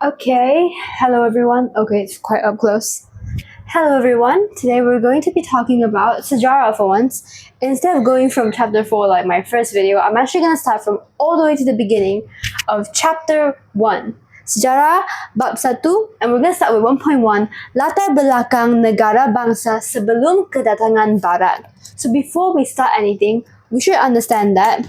Okay, hello everyone. Okay, it's quite up close. Hello everyone. Today we're going to be talking about Sejarah for once. Instead of going from chapter 4 like my first video, I'm actually going to start from all the way to the beginning of chapter 1. Sejarah bab 1, and we're going to start with 1.1, latar belakang negara bangsa sebelum kedatangan barat. So before we start anything, we should understand that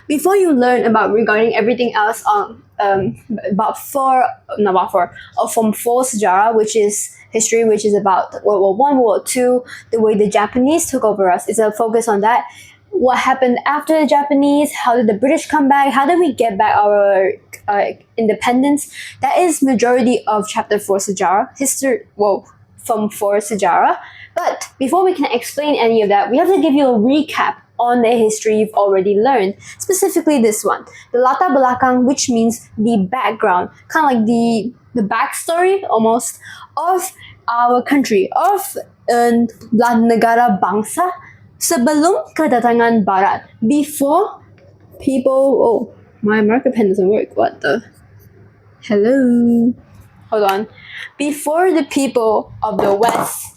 before you learn about regarding everything else on about four, not about four, or from four sejarah, which is history, which is about World War One, World War Two, the way the Japanese took over us. It's a focus on that. What happened after the Japanese? How did the British come back? How did we get back our independence? That is majority of chapter 4 sejarah history. Well, from 4 sejarah. But before we can explain any of that, we have to give you a recap on the history you've already learned, specifically this one, the latar belakang, which means the background, kind of like the backstory almost of our country, of negara bangsa sebelum kedatangan barat, before people. Oh, my marker pen doesn't work. What the? Hello. Hold on. Before the people of the West,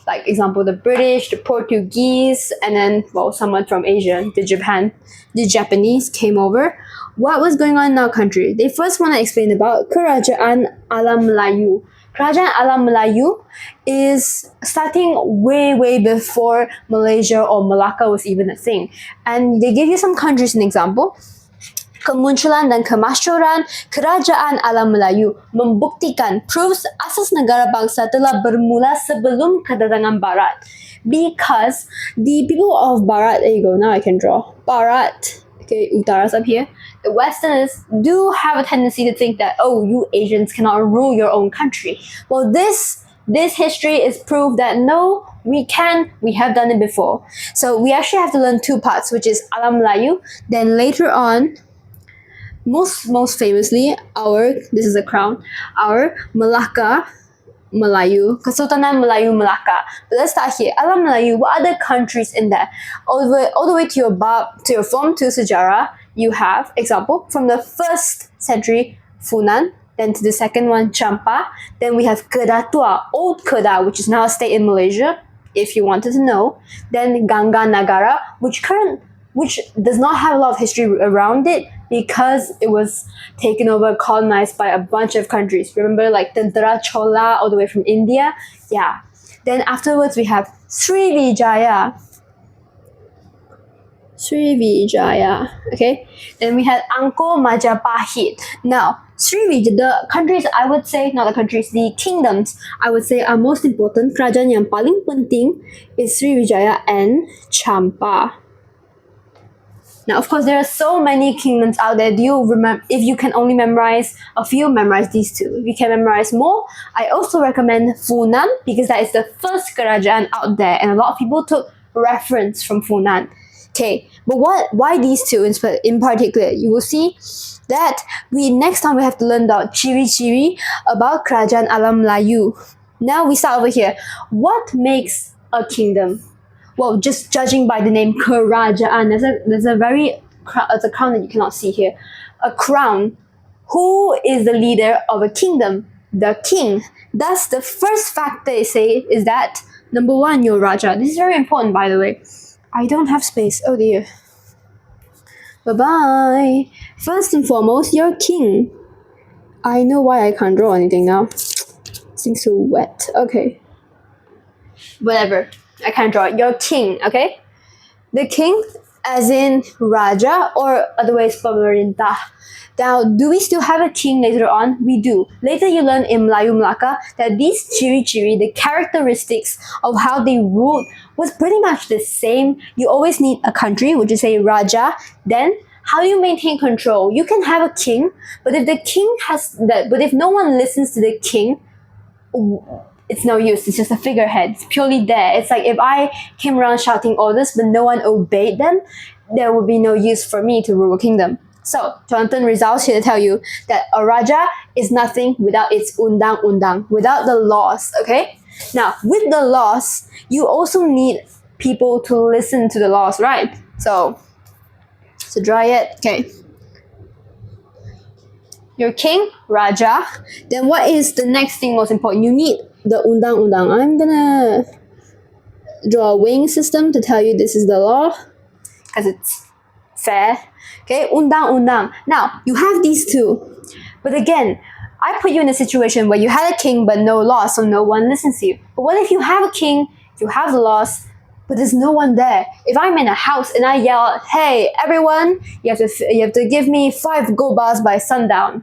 like example the British, the Portuguese, and then someone from Asia, the Japanese came over. What was going on in our country? They first want to explain about Kerajaan Alam Melayu. Kerajaan Alam Melayu is starting way before Malaysia or Malacca was even a thing. And they give you some countries an example. Kemunculan dan kemasyhuran Kerajaan Alam Melayu membuktikan proves asas negara bangsa telah bermula sebelum kedatangan Barat. Because the people of Barat, there you go, now I can draw. Barat, okay, Utara's up here. The Westerners do have a tendency to think that, oh, you Asians cannot rule your own country. Well, this history is proof that no, we can, we have done it before. So we actually have to learn two parts, which is Alam Melayu, then later on, most famously, this is a crown, our Melaka Melayu, Kesultanan Melayu Melaka. But let's start here. Alam Melayu, what other countries in there? All the way to your Form 2 Sejarah, you have, example, from the 1st century, Funan, then to the second one, Champa, then we have Kedah Tua, Old Kedah, which is now a state in Malaysia, if you wanted to know, then Gangga Nagara, which does not have a lot of history around it, because it was taken over, colonized by a bunch of countries. Remember, like Tentera Chola all the way from India? Yeah. Then afterwards, we have Sriwijaya. Okay? Then we had Angkor Majapahit. Now, the countries, I would say, not the countries, the kingdoms, I would say are most important. Kerajaan yang paling penting is Sriwijaya and Champa. Now, of course, there are so many kingdoms out there. If you can only memorize a few, memorize these two. If you can memorize more, I also recommend Funan, because that is the first kerajaan out there, and a lot of people took reference from Funan. Okay, but why these two in particular? You will see that next time we have to learn about ciri-ciri about Kerajaan Alam Melayu. Now we start over here. What makes a kingdom? Well, just judging by the name Kerajaan, there's a crown that you cannot see here. A crown. Who is the leader of a kingdom? The king. Thus, the first fact they say is that, number 1, your Raja. This is very important, by the way. I don't have space. Oh dear. Bye-bye. First and foremost, your king. I know why I can't draw anything now. This thing's so wet. Okay. Whatever. I can't draw it. Your king, okay? The king, as in Raja, or otherwise Pemerintah. Now, do we still have a king later on? We do. Later you learn in Melayu Melaka that these ciri-ciri, the characteristics of how they ruled, was pretty much the same. You always need a country, which is a Raja. Then, how do you maintain control? You can have a king, but if no one listens to the king, it's no use. It's just a figurehead. It's purely there. It's like if I came around shouting orders but no one obeyed them, there would be no use for me to rule a kingdom. So, Jonathan Rizal's here to tell you that a Raja is nothing without its undang-undang, without the laws, okay? Now, with the laws, you also need people to listen to the laws, right? So dry it. Okay. your king, Raja. Then what is the next thing most important? You need the undang-undang. I'm gonna draw a weighing system to tell you this is the law because it's fair. Okay, undang-undang. Now, you have these two. But again, I put you in a situation where you had a king but no laws, so no one listens to you. But what if you have a king, you have the laws, but there's no one there? If I'm in a house and I yell, hey, everyone, you have to give me 5 gold bars by sundown,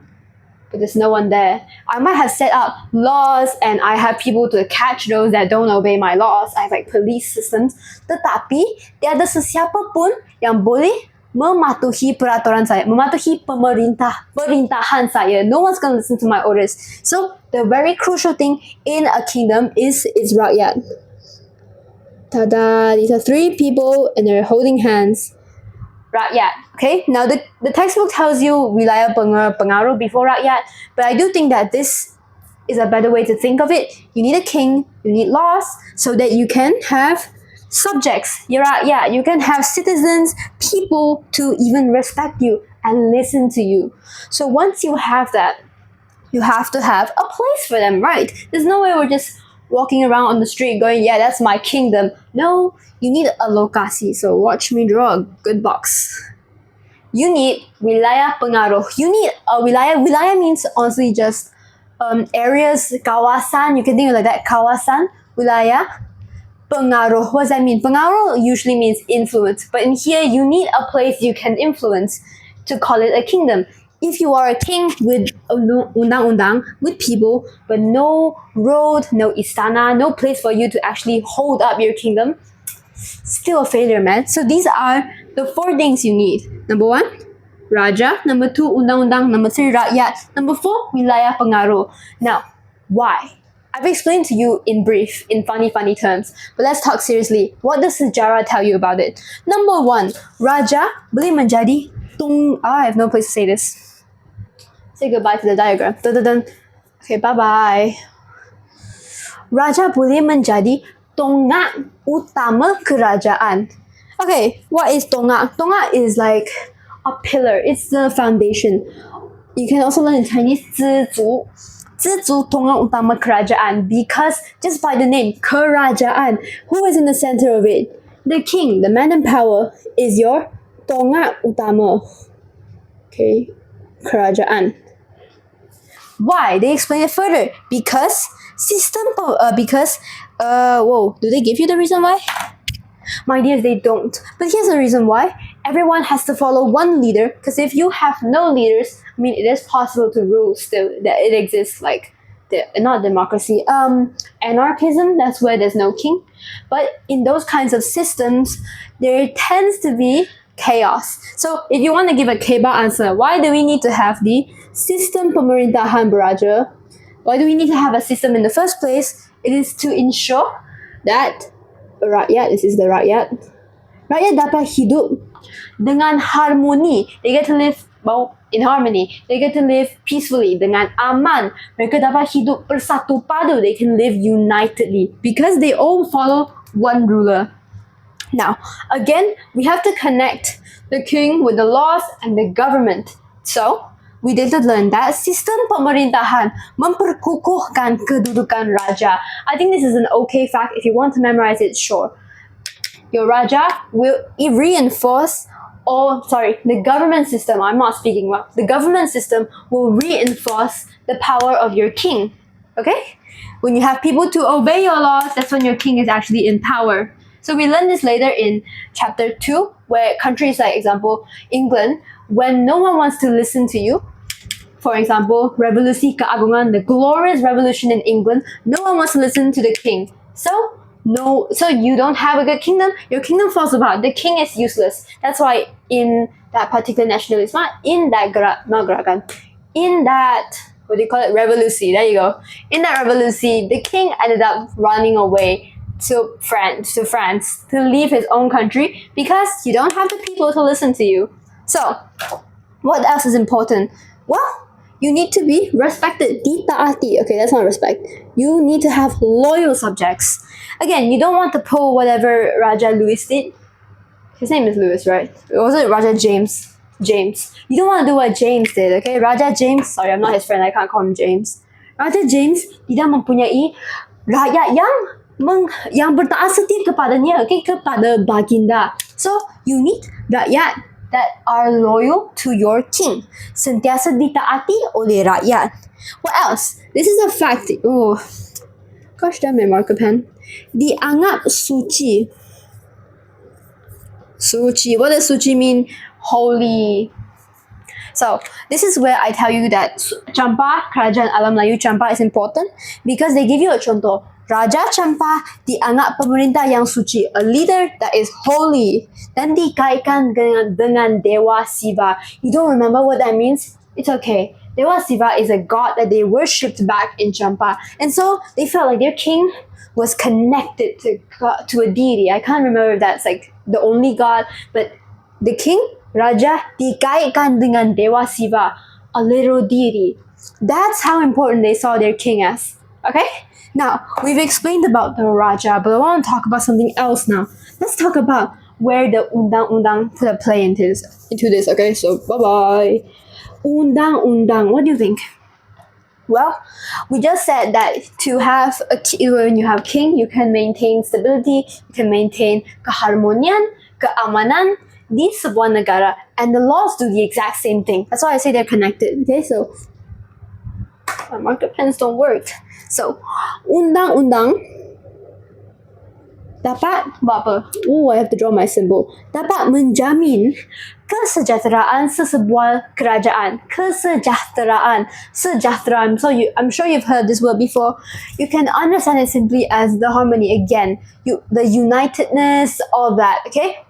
but there's no one there. I might have set up laws and I have people to catch those that don't obey my laws. I have like police systems. Tetapi, tiada sesiapa pun yang boleh mematuhi peraturan saya, mematuhi pemerintahan saya. No one's going to listen to my orders. So, the very crucial thing in a kingdom is its rakyat. Tada! These are 3 people and they're holding hands. Rakyat. Okay, now the textbook tells you wilayah pengaruh before rakyat, but I do think that this is a better way to think of it. You need a king, you need laws, so that you can have subjects, rakyat, you can have citizens, people to even respect you and listen to you. So once you have that, you have to have a place for them, right? There's no way we're just walking around on the street going, yeah, that's my kingdom. No, you need a lokasi. So watch me draw a good box. You need wilayah pengaruh. You need a wilayah. Wilayah means honestly just areas, kawasan. You can think of it like that. Kawasan, wilayah, pengaruh. What does that mean? Pengaruh usually means influence. But in here, you need a place you can influence to call it a kingdom. If you are a king with undang-undang, with people, but no road, no istana, no place for you to actually hold up your kingdom, still a failure, man. So these are the 4 things you need. Number 1, Raja. Number 2, undang-undang. Number 3, rakyat. Number 4, wilayah pengaruh. Now, why? I've explained to you in brief, in funny terms, but let's talk seriously. What does sejarah tell you about it? Number 1, Raja boleh menjadi I have no place to say this. Say goodbye to the diagram. Dun, dun, dun. Okay, bye-bye. Raja boleh menjadi tonggak utama kerajaan. Okay, what is tonggak? Tonggak is like a pillar. It's the foundation. You can also learn in Chinese 支柱. 支柱 tonggak utama kerajaan, because just by the name kerajaan, who is in the center of it? The king, the man in power, is your tonggak utama. Okay, kerajaan. Why? They explain it further. Because do they give you the reason why? My dears, they don't. But here's the reason why. Everyone has to follow one leader, because if you have no leaders, I mean, it is possible to rule still, that it exists, like, not democracy, anarchism, that's where there's no king. But in those kinds of systems, there tends to be chaos. So if you want to give a kebab answer, why do we need to have the sistem pemerintahan beraja? Why do we need to have a system in the first place? It is to ensure that rakyat, this is the rakyat dapat hidup dengan harmoni. They get to live in harmony. They get to live peacefully, dengan aman. Mereka dapat hidup bersatu padu. They can live unitedly because they all follow one ruler. Now, again, we have to connect the king with the laws and the government. So, we did learn that sistem pemerintahan memperkukuhkan kedudukan raja. I think this is an okay fact. If you want to memorize it, sure. Your raja will reinforce, the government system, I'm not speaking well, the government system will reinforce the power of your king. Okay? When you have people to obey your laws, that's when your king is actually in power. So we learn this later in chapter 2, where countries like, example, England, when no one wants to listen to you, for example, Revolusi Keagungan, the glorious revolution in England, no one wants to listen to the king. So you don't have a good kingdom, your kingdom falls apart, the king is useless. That's why in that particular nationalism, in that what do you call it, revolusi, there you go. In that revolusi, the king ended up running away to France to leave his own country because you don't have the people to listen to you. So, what else is important? Well, you need to be respected. Ditaati. Okay, that's not respect. You need to have loyal subjects. Again, you don't want to pull whatever Raja Louis did. His name is Louis, right? Or was it Raja James? James. You don't want to do what James did, okay? Raja James, sorry, I'm not his friend, I can't call him James. Raja James tidak mempunyai rakyat yang bertaat setia kepadanya, okay, kepada baginda. So, you need rakyat that are loyal to your king. Sentiasa ditaati oleh rakyat. What else? This is a fact. Oh, gosh damn it, marker pen. Dianggap suci. Suci. What does suci mean? Holy. So, this is where I tell you that Champa, Kerajaan Alam Melayu Champa is important because they give you a contoh. Raja Champa dianggap pemerintah yang suci, a leader that is holy, dan dikaitkan dengan Dewa Siva. You don't remember what that means? It's okay. Dewa Siva is a god that they worshipped back in Champa. And so, they felt like their king was connected to a deity. I can't remember if that's like the only god, but the king, Raja, dikaitkan dengan Dewa Siva, a literal deity. That's how important they saw their king as. Okay? Now, we've explained about the Raja, but I want to talk about something else now. Let's talk about where the Undang-Undang put a play into this, okay? So, bye-bye. Undang-Undang, what do you think? Well, we just said that to have when you have king, you can maintain stability, you can maintain keharmonian, keamanan di sebuah negara, and the laws do the exact same thing. That's why I say they're connected. Okay, so my marker pens don't work. So, undang-undang dapat buat apa? Oh, I have to draw my symbol. Dapat menjamin kesejahteraan sesebuah kerajaan. Kesejahteraan. Sejahteraan. So I'm sure you've heard this word before. You can understand it simply as the harmony again. The unitedness, all that. Okay?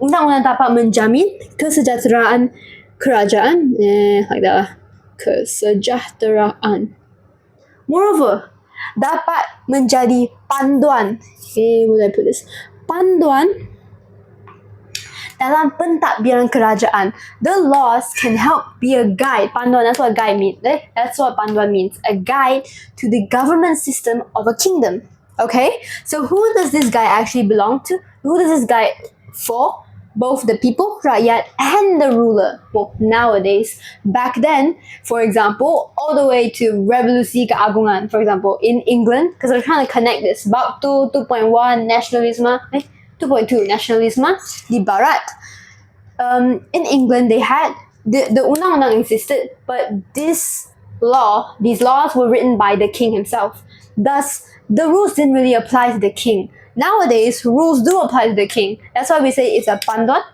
Undang-undang dapat menjamin kesejahteraan kerajaan. Like that lah. Kesejahteraan. Moreover, dapat menjadi panduan. Okay, where did I put this? Panduan dalam pentadbiran kerajaan. The laws can help be a guide. Panduan, that's what guide means. That's what panduan means. A guide to the government system of a kingdom. Okay? So who does this guy actually belong to? Who does this guy for? Both the people, rakyat, and the ruler. Well, nowadays. Back then, for example, all the way to Revolusi Keagungan, for example, in England, because we're trying to connect this. Bab 2.1 nationalism, 2.2 nationalism di Barat. In England, they had the undang-undang existed, but these laws were written by the king himself. Thus, the rules didn't really apply to the king. Nowadays, rules do apply to the king. That's why we say it's a panduan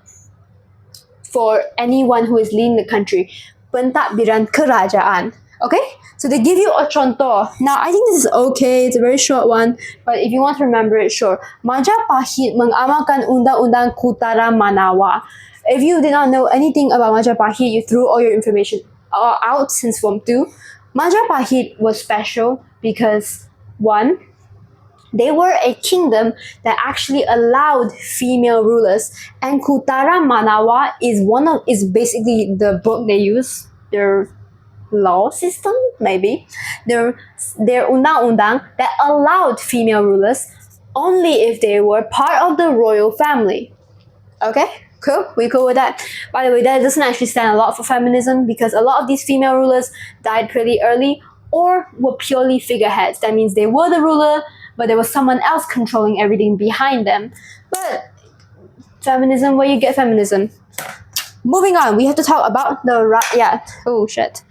for anyone who is leading the country. Pentadbiran kerajaan. Okay? So they give you a contoh. Now, I think this is okay. It's a very short one. But if you want to remember it, sure. Majapahit mengamalkan Undang-Undang Kutara Manawa. If you did not know anything about Majapahit, you threw all your information out since Form 2. Majapahit was special because, one, they were a kingdom that actually allowed female rulers, and Kutara Manawa is basically the book they use, their law system, maybe. Their undang-undang that allowed female rulers only if they were part of the royal family. Okay? Cool? We cool with that? By the way, that doesn't actually stand a lot for feminism because a lot of these female rulers died pretty early or were purely figureheads. That means they were the ruler, but there was someone else controlling everything behind them. But feminism, where you get feminism. Moving on, we have to talk about the rakyat. Oh shit.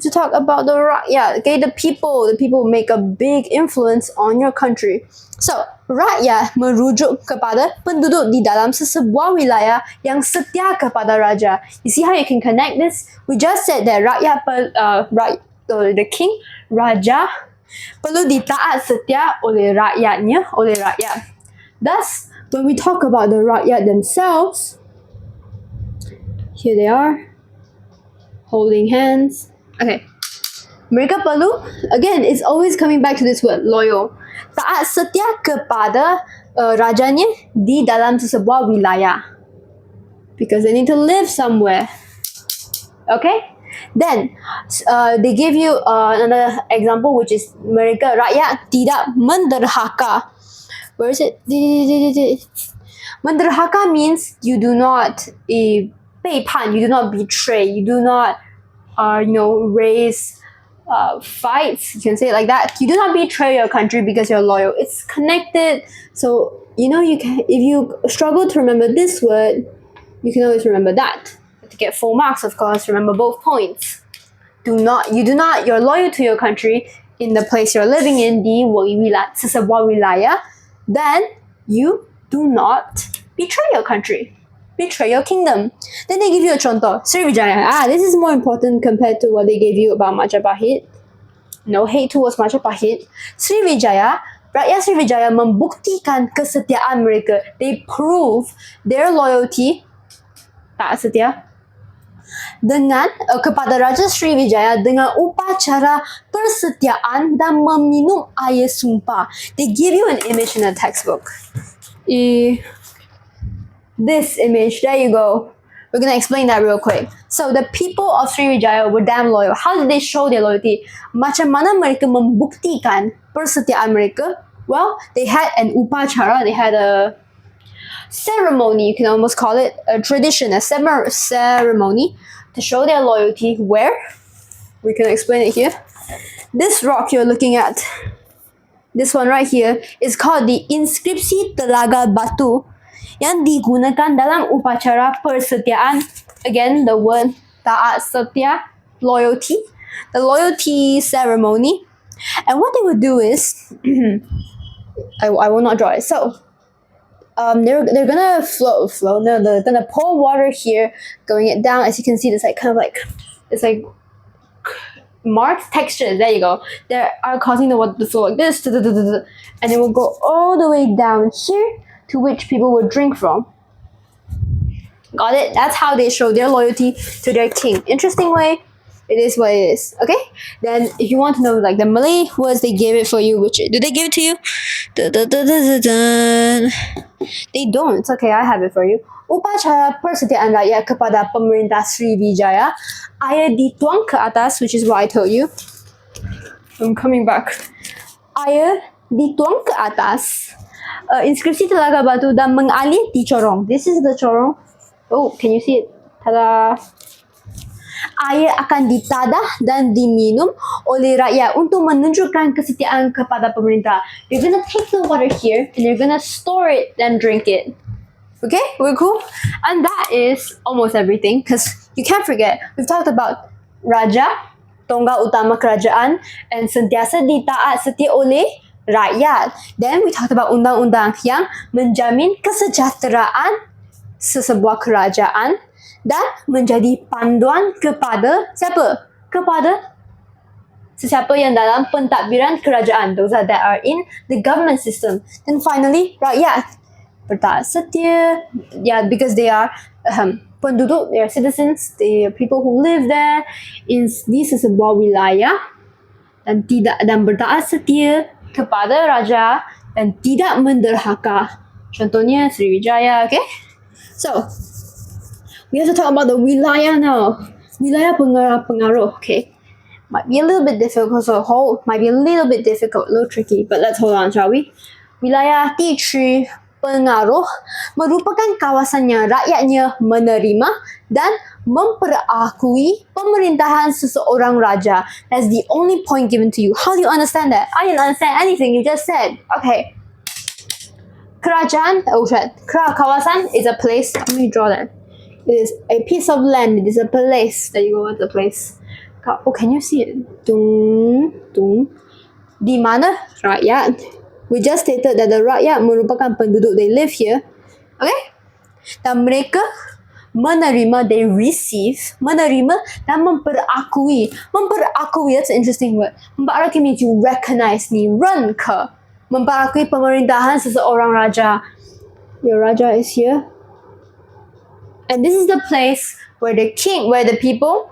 To talk about the rakyat, okay, the people make a big influence on your country. So, rakyat merujuk kepada penduduk di dalam sesebuah wilayah yang setia kepada raja. You see how you can connect this? We just said that the king, raja, perlu ditaat setia oleh rakyatnya, oleh rakyat. Thus, when we talk about the rakyat themselves, here they are, holding hands. Okay. Mereka perlu, again, it's always coming back to this word, loyal. Taat setia kepada rajanya di dalam sesebuah wilayah. Because they need to live somewhere. Okay? Then, they give you another example, which is mereka, rakyat tidak menderhaka. Where is it? Menderhaka means you do not 背叛, you do not betray, you do not raise fights, you can say it like that. You do not betray your country because you're loyal. It's connected. So you can, if you struggle to remember this word, you can always remember that. To get full marks, of course, remember both points. You're loyal to your country in the place you're living in, di sesebuah wilayah, then you do not betray your country, betray your kingdom. Then they give you a contoh, Sriwijaya. This is more important compared to what they gave you about Majapahit. No hate towards Majapahit. Sriwijaya, rakyat Sriwijaya membuktikan kesetiaan mereka. They prove their loyalty, tak setia, dengan kepada Raja Sriwijaya dengan upacara persetiaan dan meminum air sumpah. They give you an image in a textbook. This image, there you go. We're going to explain that real quick. So the people of Sriwijaya were damn loyal. How did they show their loyalty? Macam mana mereka membuktikan persetiaan mereka? Well, they had an upacara, they had a ceremony, you can almost call it a tradition, a ceremony to show their loyalty. Where? We can explain it here. This rock you're looking at, this one right here, is called the inskripsi Telaga Batu yang digunakan dalam upacara persetiaan. Again, the word taat setia, loyalty, the loyalty ceremony. And what they would do is, I will not draw it. So, they're gonna flow. No, they're gonna pour water here, going it down. As you can see, it's like marked textures. There you go. They are causing the water to flow like this, and it will go all the way down here, to which people would drink from. Got it? That's how they show their loyalty to their king. Interesting way. It is what it is. Okay? Then if you want to know like the Malay words they gave it for you, which did they give it to you? They don't. It's okay, I have it for you. Upacara persetiaan rakyat kepada pemerintah Sriwijaya. Air dituang ke atas, which is what I told you. I'm coming back. Air dituang ke atas. Inskripsi Telaga Batu dan mengalir di corong. This is the corong. Oh, can you see it? Tada! Air akan ditadah dan diminum oleh rakyat untuk menunjukkan kesetiaan kepada pemerintah. You're gonna take the water here and you're gonna store it and drink it. Okay, we're cool? And that is almost everything, because you can't forget, we've talked about Raja, tonggak utama kerajaan, and sentiasa ditaat setia oleh rakyat. Then we talked about undang-undang yang menjamin kesejahteraan sesebuah kerajaan dan menjadi panduan kepada siapa? Kepada sesiapa yang dalam pentadbiran kerajaan. Those that are in the government system. Then finally, rakyat bertaat setia. Yeah, because they are penduduk, they are citizens, they are people who live there in di sesebuah wilayah dan bertaat setia kepada raja dan tidak menderhaka. Contohnya Sriwijaya, okay? So, we have to talk about the wilayah now. Wilayah pengaruh, okay? Might be a little bit difficult, might be a little bit difficult, a little tricky, but let's hold on, shall we? Wilayah Dici pengaruh merupakan kawasan yang rakyatnya menerima dan memperakui pemerintahan seseorang raja. That's the only point given to you. How do you understand that? I didn't understand anything you just said. Okay. Kerajaan, kawasan is a place. Let me draw that. It is a piece of land. It is a place. There you go. What's the place? Oh, can you see it? Di mana rakyat? We just stated that the rakyat merupakan penduduk. They live here. Okay? Dan mereka menerima, they receive, menerima dan memperakui. Memperakui, that's an interesting word. Memperakui means you recognize, ni 认可. Memperakui pemerintahan seseorang raja. Your raja is here. And this is the place where the king, where the people,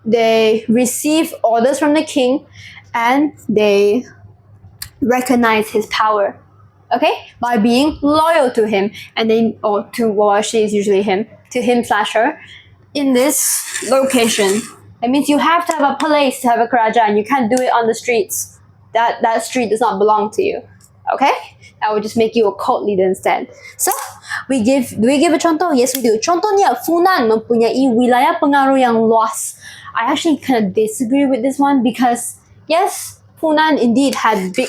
they receive orders from the king and they recognize his power. Okay? By being loyal to him and then, or to, well actually it's usually him, to him/her in this location. That means you have to have a place to have a kerajaan. You can't do it on the streets. That street does not belong to you. Okay? That would just make you a cult leader instead. So, Do we give a contoh? Yes, we do. Contohnya, Funan mempunyai wilayah pengaruh yang luas. I actually kind of disagree with this one because yes, Funan indeed had big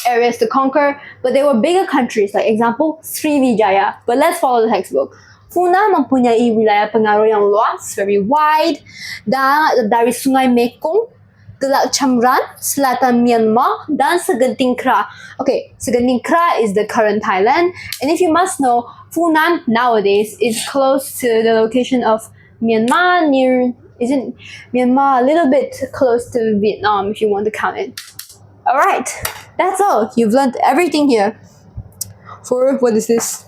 areas to conquer, but they were bigger countries. Like example, Sriwijaya. But let's follow the textbook. Funan mempunyai wilayah pengaruh yang luas, very wide, dari Sungai Mekong, Teluk Chamran, selatan Myanmar, dan Segenting Kra. Okay, Segenting Kra is the current Thailand, and if you must know, Funan nowadays is close to the location of Myanmar, isn't Myanmar a little bit close to Vietnam if you want to count it. Alright, that's all. You've learned everything here. What is this?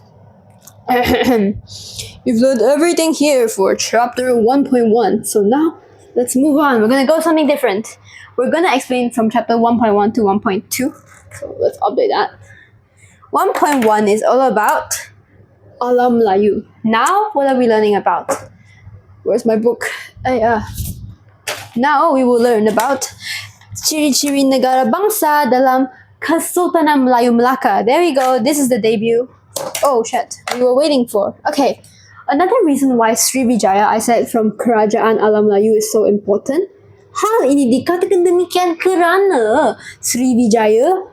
You've learned everything here for chapter 1.1. So now, let's move on. We're gonna go something different. We're gonna explain from chapter 1.1 to 1.2. So let's update that. 1.1 is all about Alam Melayu. Now, what are we learning about? Where's my book? Now we will learn about ciri-ciri negara bangsa dalam Kesultanan Melayu Melaka. There we go. This is the debut. Oh shit, we were waiting for. Okay, another reason why Sriwijaya, I said from Kerajaan Alam Melayu, is so important. Hal ini dikatakan demikian kerana Sriwijaya,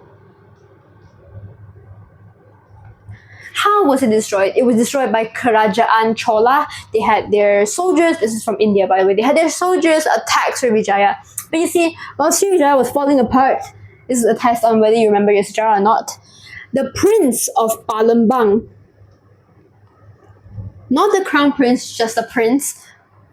how was it destroyed? It was destroyed by Kerajaan Chola. They had their soldiers, this is from India by the way, they had their soldiers attack Sriwijaya. But you see, while Sriwijaya was falling apart, this is a test on whether you remember your sejarah or not, the Prince of Palembang, not the Crown Prince, just the Prince,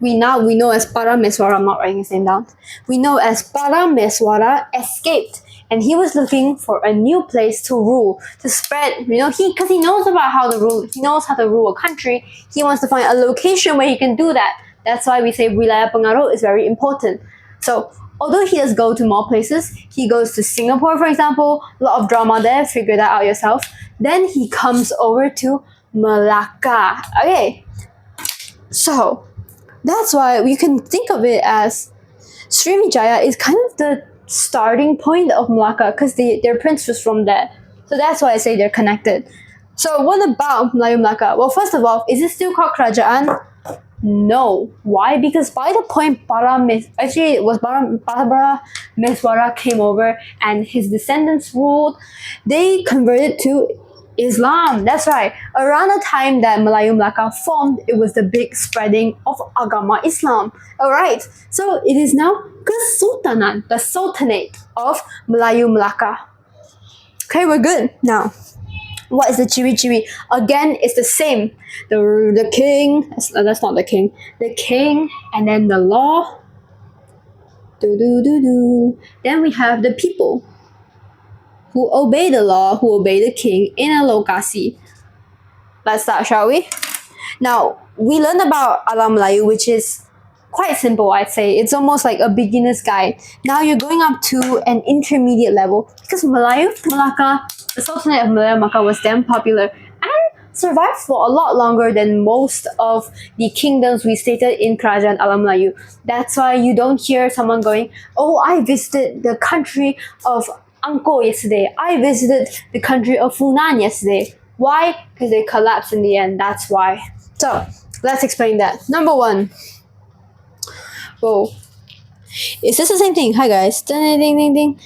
we know as Parameswara, I'm not writing his name down, we know as Parameswara, escaped. And he was looking for a new place to rule, to spread, because he knows about how to rule, he knows how to rule a country, he wants to find a location where he can do that. That's why we say wilayah pengaruh is very important. So, although he does go to more places, he goes to Singapore, for example, a lot of drama there, figure that out yourself. Then he comes over to Malacca. Okay, so that's why we can think of it as Sriwijaya is kind of the starting point of Malacca because their prince was from there. So that's why I say they're connected. So what about Melayu Melaka? Well, first of all, is it still called Kerajaan? No. Why? Because by the point Parameswara came over and his descendants ruled, they converted to Islam. That's right. Around the time that Melayu Melaka formed, it was the big spreading of Agama Islam. Alright, so it is now Kesultanan, the Sultanate of Melayu Melaka. Okay, we're good. Now, what is the ciri-ciri? Again, it's the same. The king, that's not the king. The king, and then the law. Then we have the people who obey the law, who obey the king in a lokasi. Let's start, shall we? Now, we learned about Alam Melayu, which is quite simple, I'd say. It's almost like a beginner's guide. Now you're going up to an intermediate level because Melayu Melaka, the Sultanate of Melayu Melaka was damn popular and survived for a lot longer than most of the kingdoms we stated in Kerajaan Alam Melayu. That's why you don't hear someone going, oh, I visited the country of Angkor yesterday. I visited the country of Funan yesterday. Why? Because they collapsed in the end. That's why. So, let's explain that. Number one. Whoa. Is this the same thing? Hi guys. Ding, ding, ding, ding.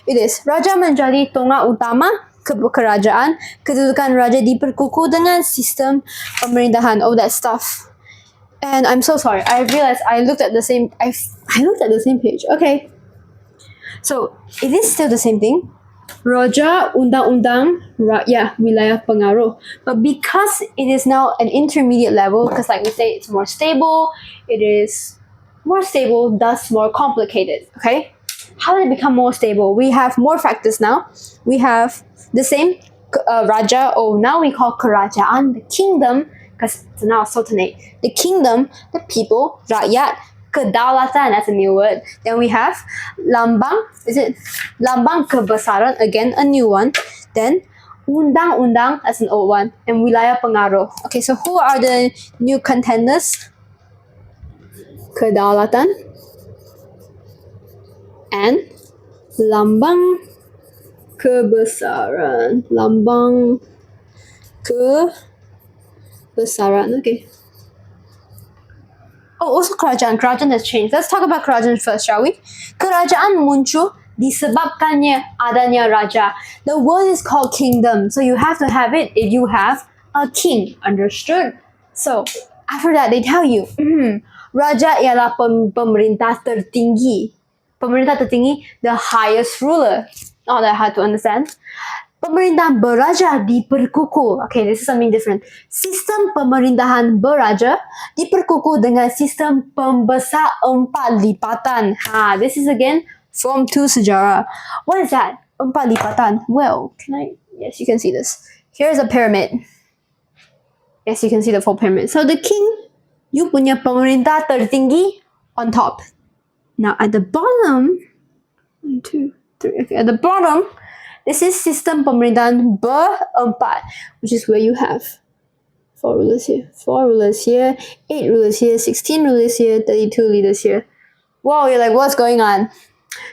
It is. Raja menjadi tonggak utama kerajaan. Kedudukan raja diperkukuh dengan sistem pemerintahan. All that stuff. And I'm so sorry. I realized I looked at the same page. Okay. So, it is still the same thing. Raja, undang-undang, wilayah pengaruh. But because it is now an intermediate level, because like we say, it's more stable, it is more stable, thus more complicated, okay? How did it become more stable? We have more factors now. We have the same Raja, or now we call Kerajaan, the kingdom, because it's now a sultanate. The kingdom, the people, rakyat, kedaulatan, that's a new word. Then we have lambang, lambang kebesaran, again a new one. Then undang-undang, that's an old one. And wilayah pengaruh. Okay, so who are the new contenders? Kedaulatan and lambang kebesaran. Lambang Kebesaran. Okay. Oh, also kerajaan. Kerajaan has changed. Let's talk about kerajaan first, shall we? Kerajaan muncul disebabkannya adanya raja. The word is called kingdom, so you have to have it if you have a king. Understood? So, after that, they tell you, raja ialah pemerintah tertinggi. Pemerintah tertinggi, the highest ruler. Not that hard to understand. Pemerintahan beraja diperkukuh. Okay, this is something different. Sistem pemerintahan beraja diperkukuh dengan sistem pembesar empat lipatan. This is again form 2 sejarah. What is that? Empat lipatan. Well, yes, you can see this. Here's a pyramid. Yes, you can see the full pyramid. So the king, you punya pemerintah tertinggi on top. Now at the bottom, 1, 2, 3. Okay, at the bottom, this is sistem pemerintahan berempat, which is where you have 4 rulers here, 4 rulers here, 8 rulers here, 16 rulers here, 32 leaders here. Wow, you're like, what's going on?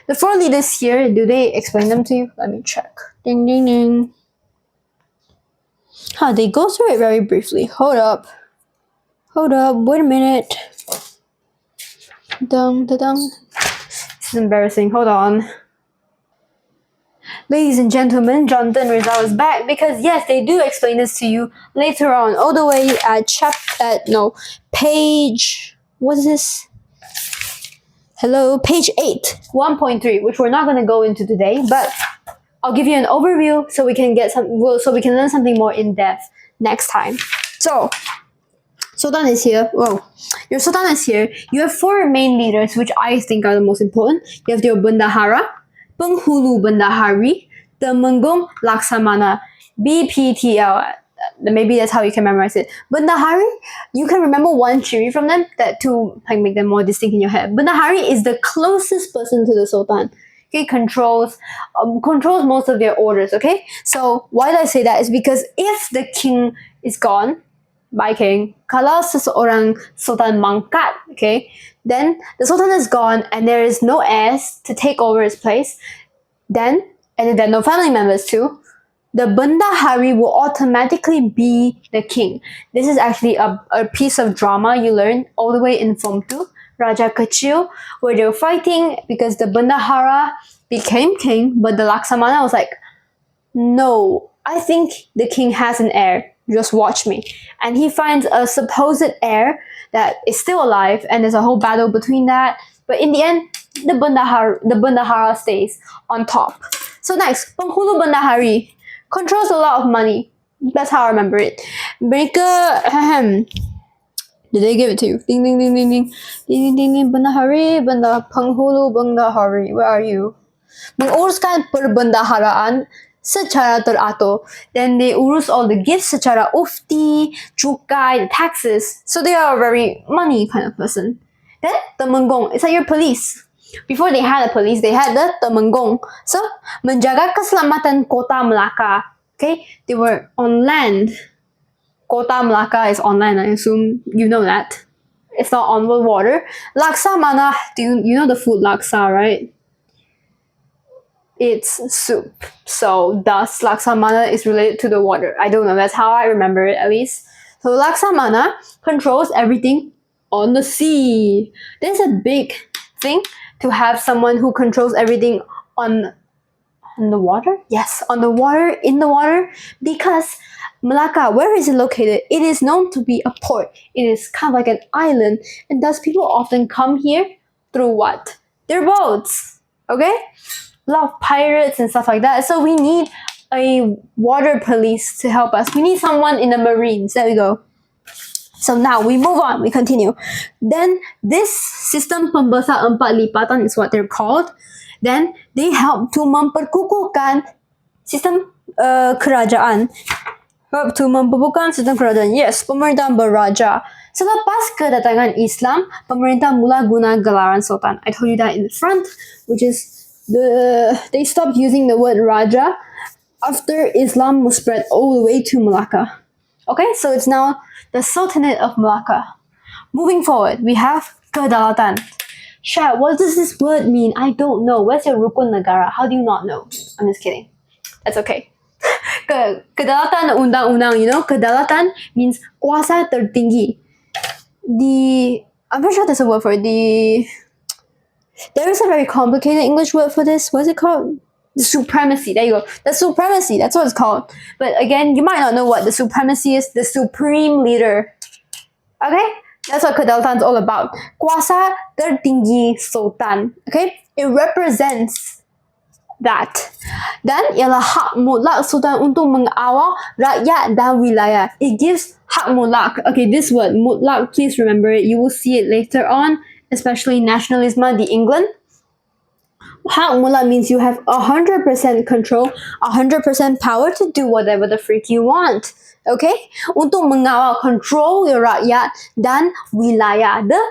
The 4 leaders here, do they explain them to you? Let me check. Ding, ding, ding. They go through it very briefly. Hold up, wait a minute. Dum, da, dum. This is embarrassing, hold on. Ladies and gentlemen, Jonathan Rizal is back because yes, they do explain this to you later on, all the way at page, what is this? Hello, page 8, 1.3, which we're not going to go into today, but I'll give you an overview so we can learn something more in depth next time. So, Sultan is here. Whoa, your Sultan is here. You have 4 main leaders, which I think are the most important. You have your Bendahara, Penghulu Bendahari, Temenggung Laksamana, BPTL. Maybe that's how you can memorize it. Bendahari, you can remember one chiri from them to make them more distinct in your head. Bendahari is the closest person to the Sultan. Okay, controls most of their orders. Okay, so why did I say that? Is because if the king is gone, by king, kalau seseorang Sultan mangkat, okay, then the Sultan is gone and there is no heirs to take over his place, and if there are no family members too, the Bendahari will automatically be the king. This is actually a piece of drama you learn all the way in Form 2, Raja Kecil, where they were fighting because the Bendahara became king, but the Laksamana was like, no, I think the king has an heir. Just watch me. And he finds a supposed heir that is still alive, and there's a whole battle between that. But in the end, the Bendahara stays on top. So next, Penghulu Bendahari controls a lot of money. That's how I remember it. Mereka, did they give it to you? Ding ding ding ding ding ding ding ding. Bendahari, Penghulu Bendahari. Where are you? Menguruskan perbendaharaan secara teratur. Then they urus all the gifts secara ufti, cukai, the taxes. So they are a very money kind of person. Then Temenggung, it's like your police. Before they had a police, they had the Temenggung. So menjaga keselamatan Kota Melaka. Okay, they were on land. Kota Melaka is on land. I assume you know that. It's not on the water. Laksamana, you know the food laksa, right? It's soup. So thus Laksamana is related to the water. I don't know, that's how I remember it at least. So Laksamana controls everything on the sea. There's a big thing to have someone who controls everything on the water? Yes, on the water, in the water, because Malacca, where is it located? It is known to be a port. It is kind of like an island, and thus people often come here through what? Their boats. Okay? A lot of pirates and stuff like that. So we need a water police to help us. We need someone in the Marines. There we go. So now we move on. We continue. Then this system pembesar empat lipatan is what they're called. Then they help to memperkukuhkan sistem kerajaan. Help to memperkukuhkan sistem kerajaan. Yes, pemerintahan beraja. Selepas kedatangan Islam, pemerintah mula guna gelaran sultan. I told you that in the front, which is they stopped using the word Raja after Islam was spread all the way to Malacca. Okay, so it's now the Sultanate of Malacca. Moving forward, we have Kedaulatan. Shah, what does this word mean? I don't know. Where's your Rukun Negara? How do you not know? I'm just kidding. That's okay. Kedaulatan undang-undang, you know, kedaulatan means kuasa tertinggi. I'm not sure there's a word for it. There is a very complicated English word for this. What's it called? The supremacy. There you go. The supremacy. That's what it's called. But again, you might not know what the supremacy is. The supreme leader. Okay? That's what kedaulatan is all about. Kuasa tertinggi sultan. Okay? It represents that. Dan ialah hak mutlak sultan untuk mengawal rakyat dan wilayah. It gives hak mutlak. Okay, this word, mutlak, please remember it. You will see it later on, especially nationalism, the England. Hak mutlak means you have 100% control, 100% power to do whatever the freak you want. Okay? Untuk mengawal, control your rakyat dan wilayah. The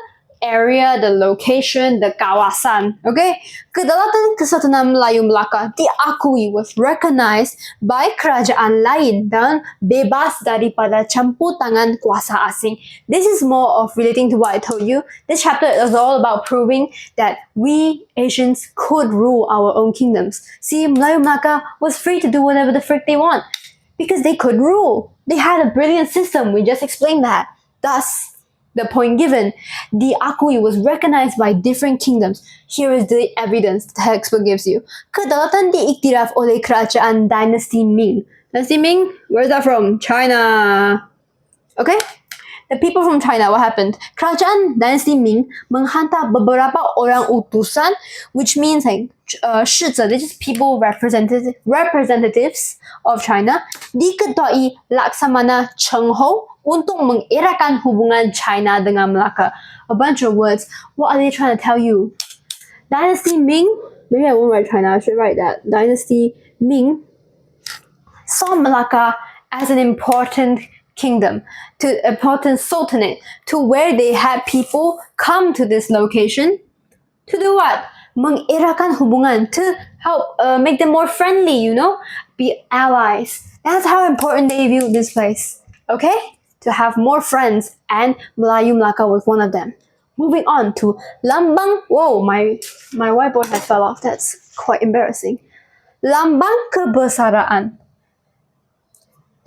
area, the location, the kawasan. Okay? Kedaulatan Kesultanan Melayu Melaka diakui, was recognized by kerajaan lain dan bebas daripada campur tangan kuasa asing. This is more of relating to what I told you. This chapter is all about proving that we Asians could rule our own kingdoms. See, Melayu Melaka was free to do whatever the frick they want because they could rule. They had a brilliant system. We just explained that. Thus, the point given, the diakui was recognized by different kingdoms. Here is the evidence the textbook gives you. Kedaulatan diiktiraf oleh kerajaan Dynasty Ming. Dynasty Ming? Where's that from? China. Okay? The people from China, what happened? Kerajaan Dynasty Ming menghantar beberapa orang utusan, which means like 使者, this is people representatives of China, diketuai Laksamana Cheng Ho untuk mengeratkan hubungan China dengan Melaka. A bunch of words. What are they trying to tell you? Dynasty Ming, maybe I won't write China, I should write that. Dynasty Ming saw Melaka as an important kingdom, to important sultanate, to where they had people come to this location to do what? Mengeratkan hubungan, to help make them more friendly, you know, be allies. That's how important they viewed this place. Okay? To have more friends, and Melayu Melaka was one of them. Moving on to Lambang. Whoa, my whiteboard has fell off. That's quite embarrassing. Lambang Kebesaraan.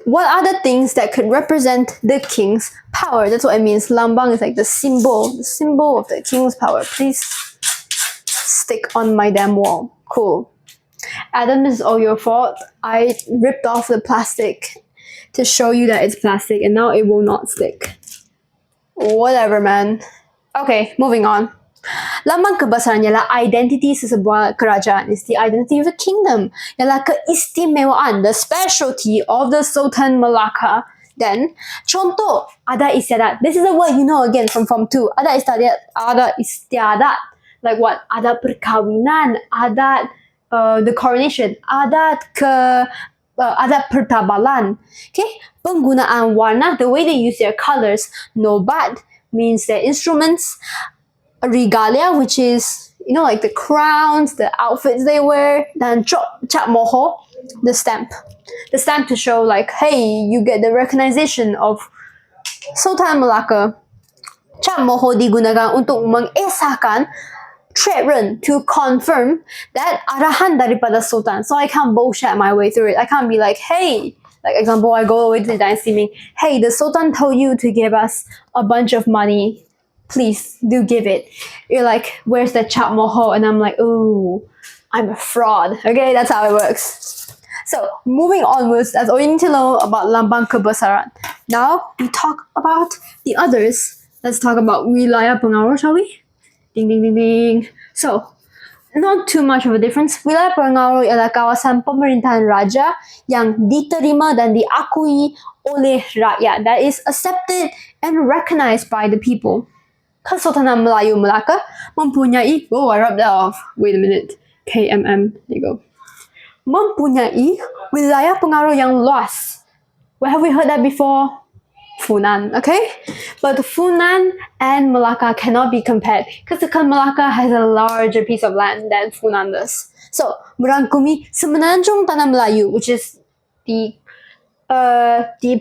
What are the things that could represent the king's power? That's what it means. Lambang is like the symbol of the king's power. Please stick on my damn wall. Cool. Adam, this is all your fault. I ripped off the plastic to show you that it's plastic, and now it will not stick. Whatever, man. Okay, moving on. Lambang kebesaran ialah identity sesebuah kerajaan. It's the identity of a kingdom. Ialah keistimewaan, the specialty of the Sultan Melaka. Then, contoh, adat istiadat. This is a word you know again from Form 2. Adat istiadat. Like what? Adat perkawinan, adat the coronation, adat pertabalan. Okay? Penggunaan warna, the way they use their colors. Nobat means their instruments. Regalia, which is, you know, like the crowns, the outfits they wear. Dan cap moho, the stamp. The stamp to show like, hey, you get the recognition of Sultan Melaka. Cap moho digunakan untuk mengesahkan, 确认, to confirm that arahan daripada Sultan. So I can't bullshit my way through it. I can't be like, hey, like example, I go all the way to the Dynasty Ming. Hey, the Sultan told you to give us a bunch of money. Please do give it. You're like, where's the cap moho? And I'm like, ooh, I'm a fraud. Okay, that's how it works. So moving onwards, that's all you need to know about Lambang Kebesaran. Now we talk about the others. Let's talk about wilayah pengaruh, shall we? Ding ding ding ding. So, not too much of a difference. Wilayah pengaruh ialah kawasan pemerintahan raja yang diterima dan diakui oleh rakyat. That is accepted and recognized by the people. Kesultanan Melayu Melaka mempunyai, oh, I rubbed that off. Wait a minute. KMM. There you go. Mempunyai wilayah pengaruh yang luas. Where have we heard that before? Funan, okay? But Funan and Melaka cannot be compared because Melaka has a larger piece of land than Funan does. So, merangkumi semenanjung tanah Melayu, which is the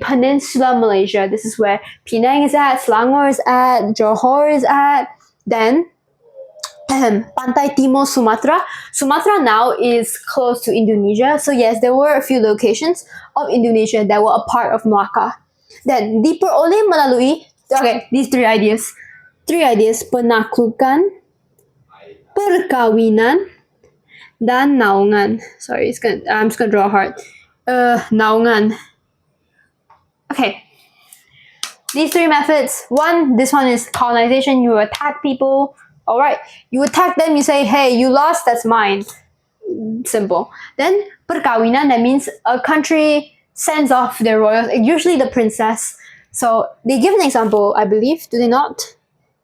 Peninsular Malaysia. This is where Penang is at, Selangor is at, Johor is at. Then, Pantai Timur Sumatra. Sumatra now is close to Indonesia. So yes, there were a few locations of Indonesia that were a part of Melaka. Then diperoleh melalui, okay, these three ideas. Three ideas: penaklukan, perkawinan, dan naungan. Sorry, I'm just gonna draw a heart. Naungan. Okay. These three methods. One, this one is colonization. You attack people. Alright. You attack them, you say, hey, you lost, that's mine. Simple. Then perkawinan, that means a country sends off their royals, usually the princess. So they give an example, I believe, do they not?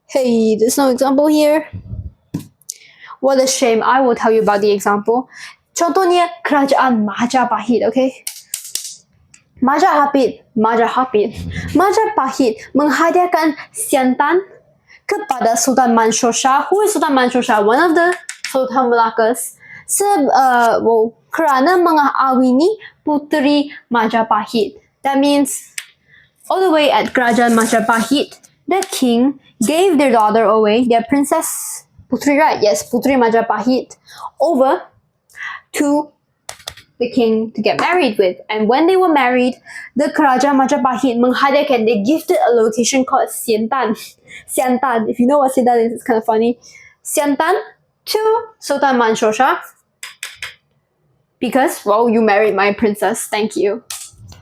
Hey, there's no example here. What a shame. I will tell you about the example. Contohnya kerajaan Majapahit, okay? Majapahit menghadiahkan siantan kepada Sultan Mansur Shah. Who is Sultan Mansur Shah? One of the Sultan Malakas. Kerana mengawini puteri Majapahit. That means all the way at Kerajaan Majapahit, the king gave their daughter away, their princess Putri, right? Yes, Putri Majapahit, over to the king to get married with. And when they were married, the Kerajaan Majapahit menghadiahkan, they gifted a location called Siantan. Siantan, if you know what Siantan is, it's kind of funny. Siantan to Sultan Mansur Shah. Because, well, you married my princess, thank you.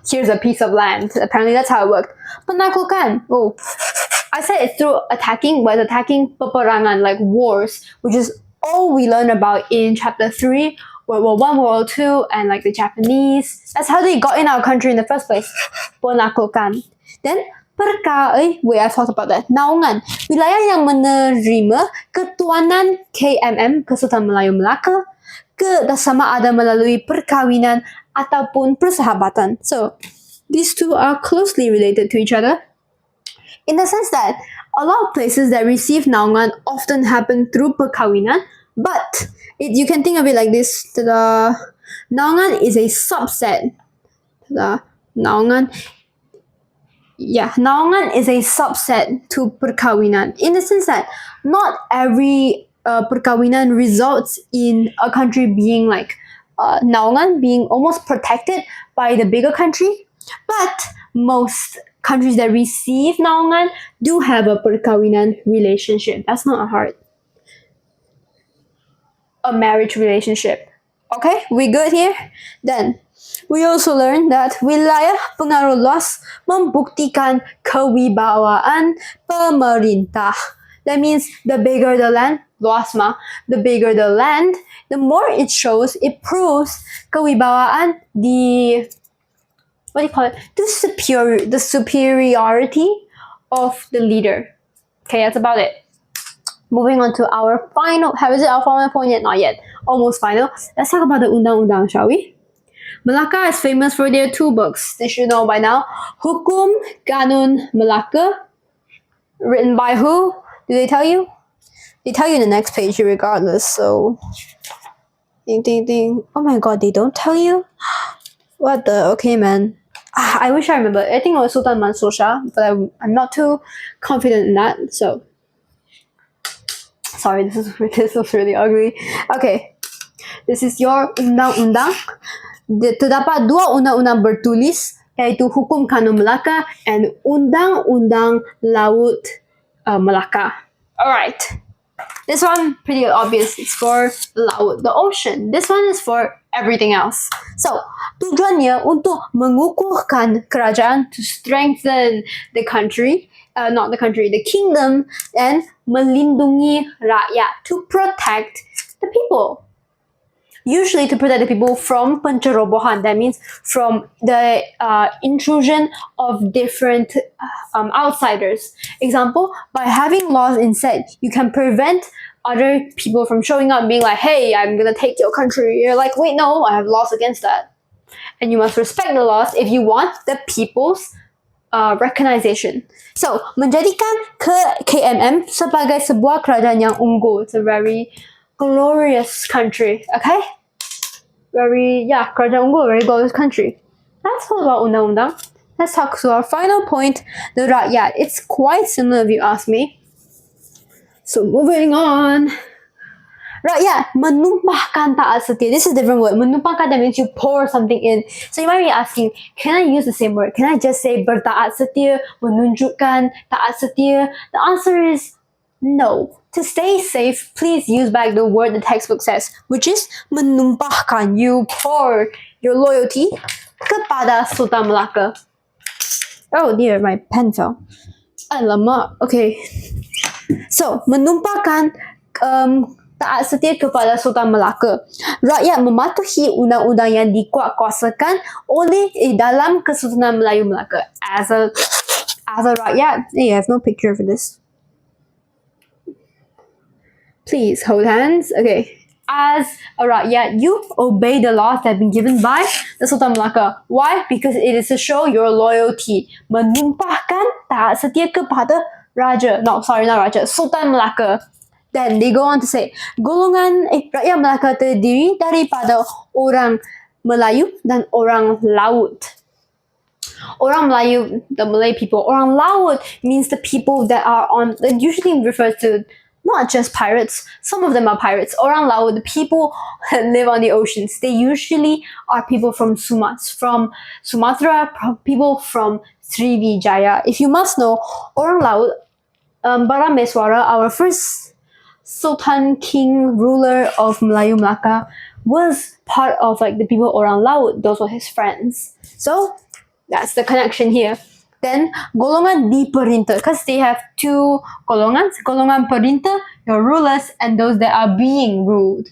Here's a piece of land. Apparently that's how it worked. Penaklukan. Oh, I said it's through attacking, but attacking peperangan, like wars, which is all we learn about in chapter 3, World War 1, World War 2, and like the Japanese. That's how they got in our country in the first place. Penaklukan. Then, I thought about that. Naungan. Wilayah yang menerima ketuanan KMM, Kesultanan Melayu Melaka, sama ada melalui perkawinan ataupun persahabatan. So, these two are closely related to each other, in the sense that a lot of places that receive naungan often happen through perkawinan, but you can think of it like this. The naungan is a subset. Naungan is a subset to perkawinan, in the sense that not every perkawinan results in a country being like naungan, being almost protected by the bigger country, but most countries that receive naungan do have a perkawinan relationship. That's not a marriage relationship. Okay, we good here? Then, we also learned that wilayah pengaruh luas membuktikan kewibawaan pemerintah. That means the bigger the land, luas mah, the bigger the land, the more it shows, it proves kewibawaan, the superiority of the leader. Okay, that's about it. Moving on to our final, is it our final point yet? Not yet. Almost final. Let's talk about the undang-undang, shall we? Melaka is famous for their two books. They should know by now. Hukum Kanun Melaka. Written by who? Do they tell you? They tell you in the next page regardless, so... Ding, ding, ding. Oh my god, they don't tell you? What the... Okay, man. I wish I remember. I think it was Sultan Mansur Shah, but I'm not too confident in that, so... Sorry, this was really ugly. Okay. This is your undang-undang. Terdapat dua undang-undang bertulis, yaitu Hukum Kanun Melaka and Undang-Undang Laut Melaka. Alright. This one, pretty obvious. It's for laut, the ocean. This one is for everything else. So, tujuannya untuk mengukuhkan kerajaan, to strengthen the country, the kingdom, and melindungi rakyat, to protect the people. Usually to protect the people from pencerobohan, that means from the intrusion of different outsiders. Example, by having laws instead, you can prevent other people from showing up and being like, hey, I'm gonna take your country. You're like, wait, no, I have laws against that. And you must respect the laws if you want the people's recognition. So, menjadikan KMM sebagai sebuah kerajaan yang unggul. It's a very glorious country, okay? Kerajaan unggul, very glorious country. That's all about undang-undang. Let's talk to our final point, the rakyat. It's quite similar if you ask me. So moving on. Rakyat menumpahkan taat setia. This is a different word. Menumpahkan, that means you pour something in. So you might be asking, can I use the same word? Can I just say bertaat setia, menunjukkan taat setia? The answer is no. To stay safe, please use back the word the textbook says, which is menumpahkan. You pour your loyalty kepada Sultan Melaka. Oh dear, my pen fell. Alamak. Okay. So, menumpahkan taat setia kepada Sultan Melaka. Rakyat mematuhi undang-undang yang dikuatkuasakan oleh dalam Kesultanan Melayu Melaka. As a rakyat, hey, I have no picture for this. Please hold hands. Okay. As a rakyat, you obey the laws that have been given by the Sultan Melaka. Why? Because it is to show your loyalty. Menumpahkan taat setia kepada Raja. No, sorry, not Raja. Sultan Melaka. Then they go on to say, golongan rakyat Melaka terdiri daripada orang Melayu dan orang Laut. Orang Melayu, the Malay people. Orang Laut means the people that are on, that usually refers to not just pirates. Some of them are pirates. Orang Laut, the people that live on the oceans. They usually are people from Sumatra, people from Sriwijaya. If you must know, Orang Laut, Barameswara, our first Sultan King ruler of Melayu Melaka, was part of like the people Orang Laut. Those were his friends. So that's the connection here. Then golongan diperintah, because they have two golongan. Golongan perintah, your rulers, and those that are being ruled.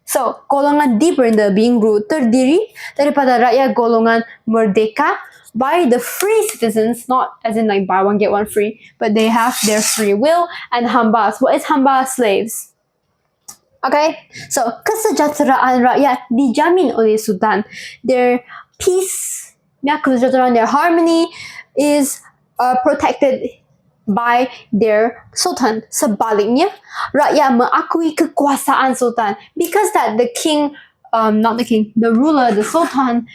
So golongan diperintah, being ruled, terdiri daripada rakyat golongan merdeka, by the free citizens, not as in like buy one get one free, but they have their free will, and hambas. What is hamba? Slaves. Okay, so kesejahteraan rakyat dijamin oleh Sultan. Their peace, kesejahteraan, their harmony is protected by their Sultan. Sebaliknya, rakyat mengakui kekuasaan Sultan, because that the king, the ruler, the Sultan,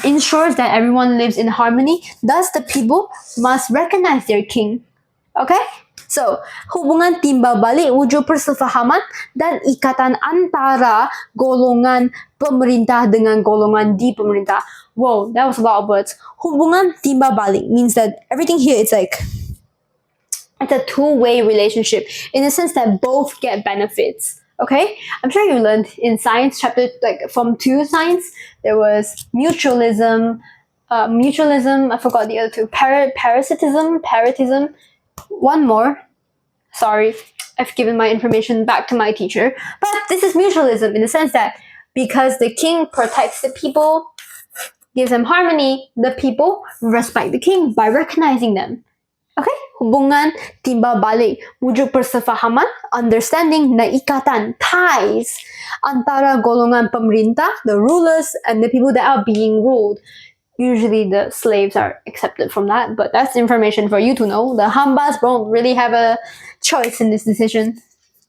ensures that everyone lives in harmony. Thus, the people must recognize their king. Okay? So, hubungan timbal balik wujud persefahaman dan ikatan antara golongan pemerintah dengan golongan di pemerintah. Whoa, that was a lot of words. Hubungan timbal balik means that everything here is like, it's a two-way relationship in the sense that both get benefits. Okay, I'm sure you learned in science chapter, like from 2 science, there was mutualism, I forgot the other two, parasitism, one more. Sorry, I've given my information back to my teacher. But this is mutualism in the sense that because the king protects the people, gives them harmony, the people respect the king by recognizing them. Okay, hubungan timbal balik wujud persefahaman, understanding, dan ikatan, ties antara golongan pemerintah, the rulers, and the people that are being ruled. Usually the slaves are accepted from that, but that's information for you to know. The hambas don't really have a choice in this decision.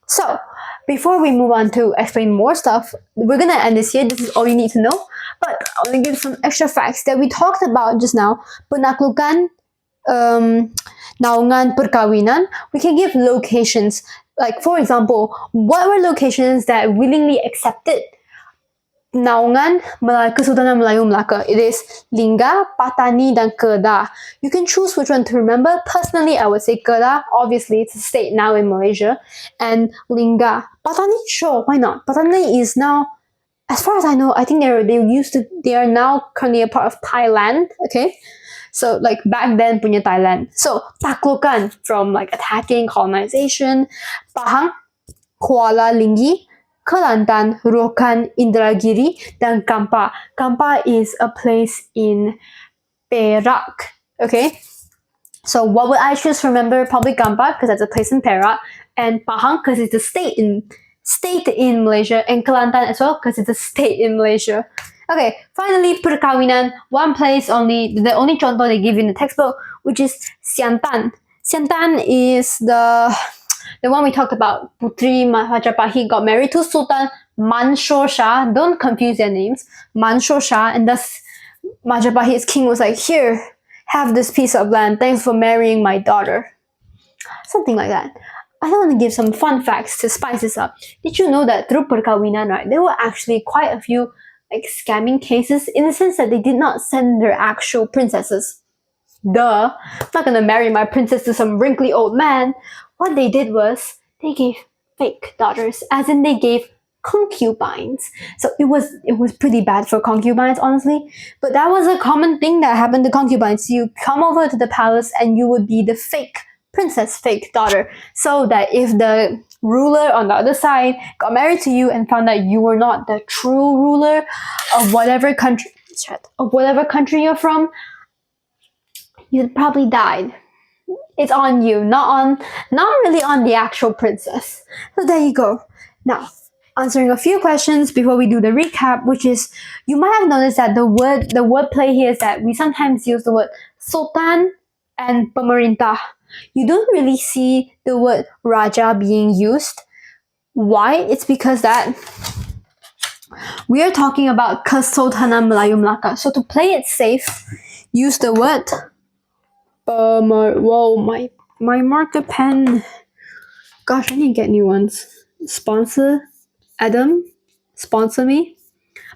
So, before we move on to explain more stuff, we're gonna end this here. This is all you need to know. But I'm gonna give some extra facts that we talked about just now. Penaklukan, naungan perkawinan, we can give locations. Like, for example, what were locations that willingly accepted naungan Kesultanan Melayu Melaka? It is Lingga, Patani, dan Kedah. You can choose which one to remember. Personally, I would say Kedah. Obviously, it's a state now in Malaysia. And Lingga. Patani, sure, why not? Patani is now, as far as I know, I think they are now currently a part of Thailand. Okay, so like back then punya Thailand. So taklukan, from like attacking, colonization. Pahang, Kuala Linggi, Kelantan, Rokan, Indragiri, dan Kampar. Kampar is a place in Perak. Okay, so what would I choose to remember? Probably Kampar, because that's a place in Perak, and Pahang, because it's a state in Malaysia, and Kelantan as well, because it's a state in Malaysia. Okay, finally, perkawinan, one place only, the only contoh they give in the textbook, which is Siantan. Siantan is the one we talked about. Putri Majapahit got married to Sultan Mansur Shah. Don't confuse their names. Mansur Shah, and thus Majapahit's king was like, here, have this piece of land. Thanks for marrying my daughter. Something like that. I want to give some fun facts to spice this up. Did you know that through perkawinan, right, there were actually quite a few like scamming cases in the sense that they did not send their actual princesses. Duh, I'm not gonna marry my princess to some wrinkly old man. What they did was they gave fake daughters, as in they gave concubines. So it was pretty bad for concubines, honestly. But that was a common thing that happened to concubines. You come over to the palace and you would be the fake princess, fake daughter, so that if the ruler on the other side got married to you and found out you were not the true ruler of whatever country you're from, you probably died. It's on you, not really on the actual princess. So there you go. Now, answering a few questions before we do the recap, which is, you might have noticed that the wordplay here is that we sometimes use the word sultan and pemerintah. You don't really see the word raja being used. Why? It's because that we are talking about Kesultanan Melayu Melaka. So to play it safe, use the word whoa, my marker pen. Gosh, I need to get new ones. Sponsor Adam, sponsor me.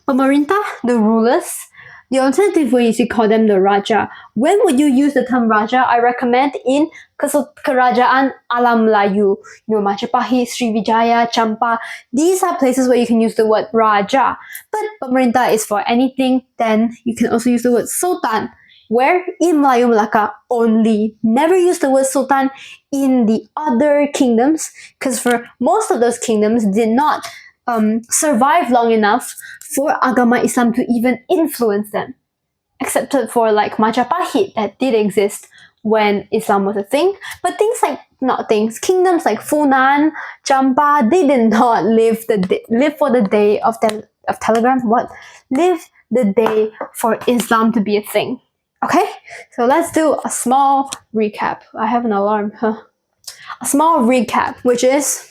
Pemerintah, the rulers. The alternative way is to call them the Raja. When would you use the term Raja? I recommend in Kerajaan Alam Melayu. Majapahit, Sriwijaya, Champa. These are places where you can use the word Raja. But Pemerintah is for anything. Then you can also use the word Sultan. Where? In Melayu Melaka only. Never use the word Sultan in the other kingdoms, because for most of those kingdoms did not survive long enough for agama Islam to even influence them. Except for like Majapahit, that did exist when Islam was a thing. But kingdoms like Funan, Champa, they did not live for the day of telegram. Live the day for Islam to be a thing. Okay, so let's do a small recap. I have an alarm, A small recap, which is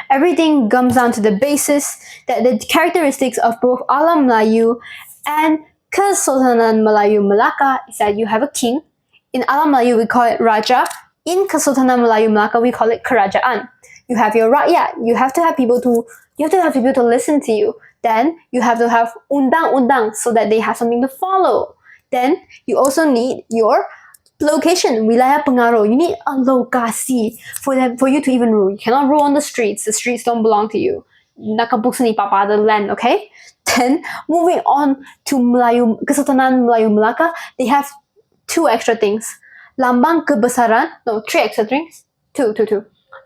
everything comes down to the basis that the characteristics of both Alam Melayu and Kesultanan Melayu Melaka is that you have a king. In Alam Melayu, we call it Raja. In Kesultanan Melayu Melaka, we call it Kerajaan. You have your rakyat. You have to have people to listen to you. Then you have to have undang-undang so that they have something to follow. Then you also need your location, wilayah pengaruh. You need a lokasi for you to even rule. You cannot rule on the streets. The streets don't belong to you. Nakabuk sa ni papa the land, okay? Then moving on to Kesultanan Melayu Melaka, they have two extra things. Lambang kebesaran, no, three extra things. Two.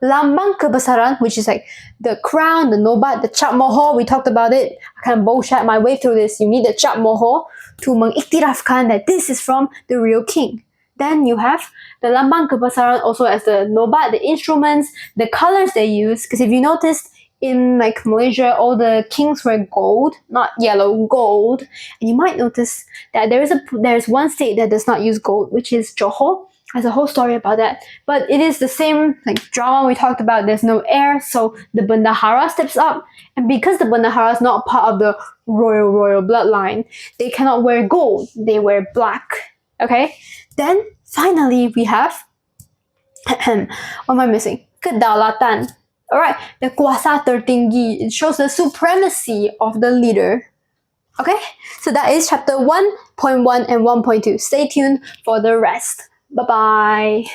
Lambang kebesaran, which is like the crown, the nobat, the cap mohor. We talked about it. I kind of bullshit my way through this. You need the cap mohor to mengiktirafkan that this is from the real king. Then you have the lambang kebesaran also as the nobat, the instruments, the colors they use. Because if you noticed, in like Malaysia, all the kings wear gold, not yellow, gold. And you might notice that there's one state that does not use gold, which is Johor. There's a whole story about that. But it is the same like drama we talked about. There's no heir, so the bendahara steps up. And because the bendahara is not part of the royal bloodline, they cannot wear gold. They wear black. Okay? Then finally we have what am I missing? Kedaulatan. Alright, the kuasa tertinggi. It shows the supremacy of the leader. Okay? So that is chapter 1.1 and 1.2. Stay tuned for the rest. Bye-bye.